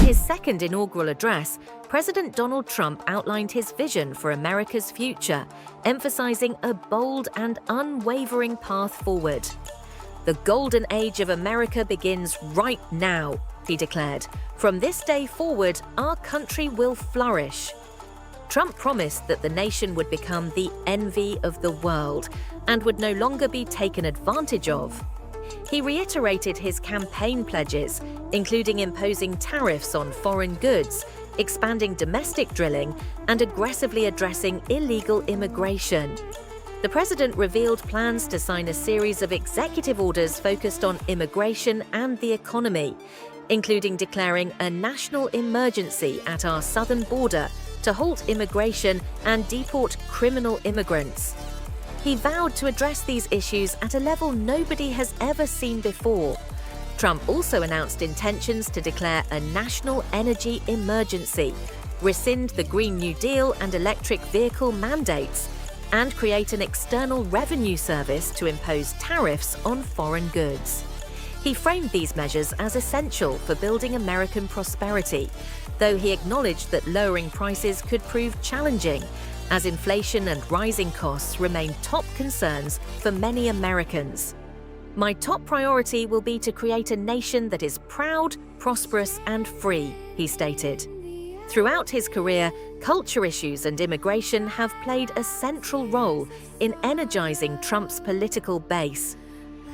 his second inaugural address, President Donald Trump outlined his vision for America's future, emphasizing a bold and unwavering path forward. "The golden age of America begins right now," he declared. "From this day forward, our country will flourish." Trump promised that the nation would become the envy of the world and would no longer be taken advantage of. He reiterated his campaign pledges, including imposing tariffs on foreign goods, expanding domestic drilling, and aggressively addressing illegal immigration. The president revealed plans to sign a series of executive orders focused on immigration and the economy, including declaring a national emergency at our southern border to halt immigration and deport criminal immigrants. He vowed to address these issues at a level nobody has ever seen before. Trump also announced intentions to declare a national energy emergency, rescind the Green New Deal and electric vehicle mandates, and create an external revenue service to impose tariffs on foreign goods. He framed these measures as essential for building American prosperity, though he acknowledged that lowering prices could prove challenging, as inflation and rising costs remain top concerns for many Americans. "My top priority will be to create a nation that is proud, prosperous, and free," he stated. Throughout his career, culture issues and immigration have played a central role in energizing Trump's political base.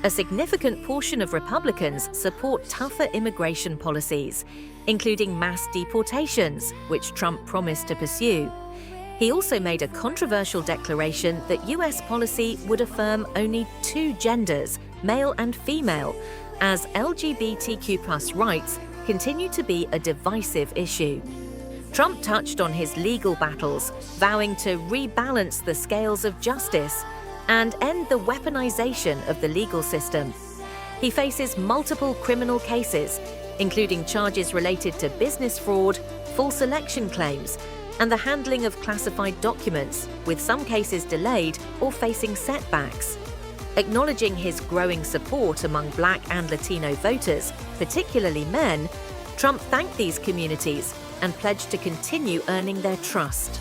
A significant portion of Republicans support tougher immigration policies, including mass deportations, which Trump promised to pursue. He also made a controversial declaration that U.S. policy would affirm only two genders, male and female, as LGBTQ+ rights continue to be a divisive issue. Trump touched on his legal battles, vowing to rebalance the scales of justice and end the weaponization of the legal system. He faces multiple criminal cases, including charges related to business fraud, false election claims, and the handling of classified documents, with some cases delayed or facing setbacks. Acknowledging his growing support among Black and Latino voters, particularly men, Trump thanked these communities and pledged to continue earning their trust.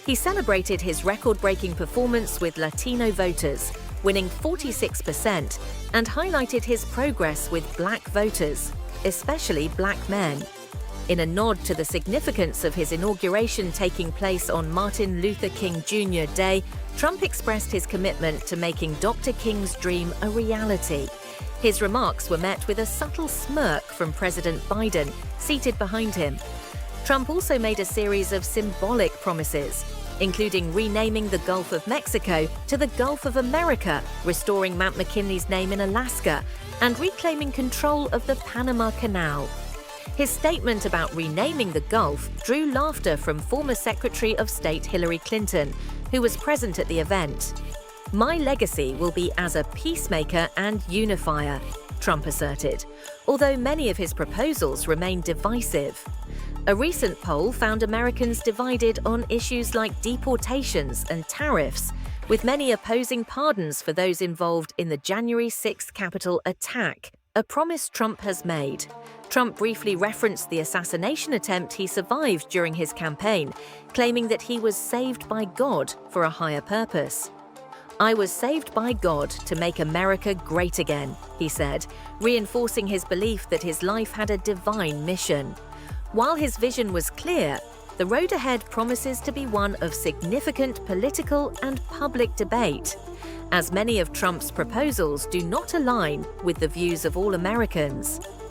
He celebrated his record-breaking performance with Latino voters, winning 46%, and highlighted his progress with Black voters, especially Black men. In a nod to the significance of his inauguration taking place on Martin Luther King Jr. Day, Trump expressed his commitment to making Dr. King's dream a reality. His remarks were met with a subtle smirk from President Biden, seated behind him. Trump also made a series of symbolic promises, including renaming the Gulf of Mexico to the Gulf of America, restoring Mount McKinley's name in Alaska, and reclaiming control of the Panama Canal. His statement about renaming the Gulf drew laughter from former Secretary of State Hillary Clinton, who was present at the event. "My legacy will be as a peacemaker and unifier," Trump asserted, although many of his proposals remain divisive. A recent poll found Americans divided on issues like deportations and tariffs, with many opposing pardons for those involved in the January 6th Capitol attack, a promise Trump has made. Trump briefly referenced the assassination attempt he survived during his campaign, claiming that he was saved by God for a higher purpose. "I was saved by God to make America great again," he said, reinforcing his belief that his life had a divine mission. While his vision was clear, the road ahead promises to be one of significant political and public debate, as many of Trump's proposals do not align with the views of all Americans.